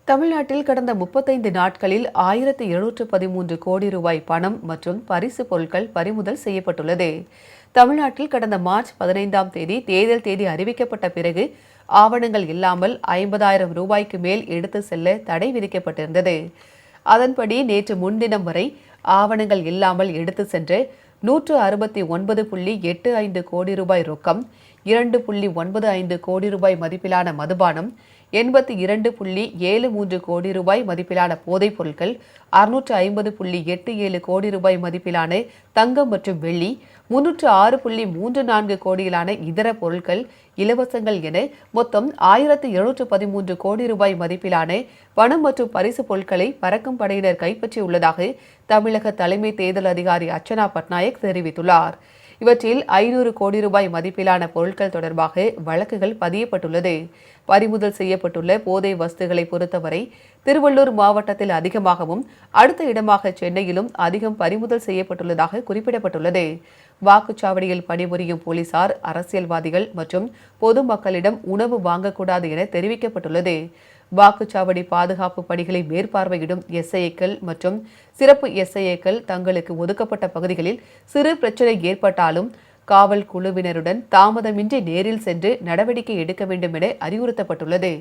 தமிழ்நாட்டில் கடந்த 35 நாட்களில் 1713 கோடி ரூபாய் பணம் மற்றும் பரிசு பொருட்கள் பறிமுதல் செய்யப்பட்டுள்ளது. தமிழ்நாட்டில் கடந்த மார்ச் 15ஆம் தேதி தேர்தல் தேதி அறிவிக்கப்பட்ட பிறகு ஆவணங்கள் இல்லாமல் 50,000 ரூபாய்க்கு மேல் எடுத்து செல்ல தடை விதிக்கப்பட்டிருந்தது. அதன்படி நேற்று முன்தினம் வரை ஆவணங்கள் இல்லாமல் எடுத்து சென்று 169.85 கோடி ரூபாய் ரொக்கம், 2.95 கோடி ரூபாய் மதிப்பிலான மதுபானம், 82.73 கோடி ரூபாய் மதிப்பிலான போதைப் பொருட்கள், 650.87 கோடி ரூபாய் மதிப்பிலான தங்கம் மற்றும் வெள்ளி, 306.34 கோடியிலான இதர பொருட்கள், இலவசங்கள் என மொத்தம் 1713 கோடி ரூபாய் மதிப்பிலான பணம் மற்றும் பரிசு பொருட்களை பறக்கும் படையினர் கைப்பற்றியுள்ளதாக தமிழக தலைமை தேர்தல் அதிகாரி அர்ச்சனா பட்நாயக் தெரிவித்துள்ளார். இவற்றில் 500 கோடி ரூபாய் மதிப்பிலான பொருட்கள் தொடர்பாக வழக்குகள் பதியப்பட்டுள்ளது. பறிமுதல் செய்யப்பட்டுள்ள போதை வஸ்துகளை பொறுத்தவரை திருவள்ளூர் மாவட்டத்தில் அதிகமாகவும், அடுத்த இடமாக சென்னையிலும் அதிகம் பறிமுதல் செய்யப்பட்டுள்ளதாக குறிப்பிடப்பட்டுள்ளது. வாக்குச்சாவடியில் பணிபுரியும் போலீசார், அரசியல்வாதிகள் மற்றும் பொதுமக்களிடம் உணவு வாங்கக்கூடாது என தெரிவிக்கப்பட்டுள்ளது. வாக்குச்சாவடி பாதுகாப்பு பணிகளை மேற்பார்வையிடும் எஸ்ஐக்கள் மற்றும் சிறப்பு எஸ்ஐக்கள் தங்களுக்கு ஒதுக்கப்பட்ட பகுதிகளில் சிறு பிரச்சினை ஏற்பட்டாலும் காவல் குழுவினருடன் தாமதமின்றி நேரில் சென்று நடவடிக்கை எடுக்க வேண்டும் என அறிவுறுத்தப்பட்டுள்ளது.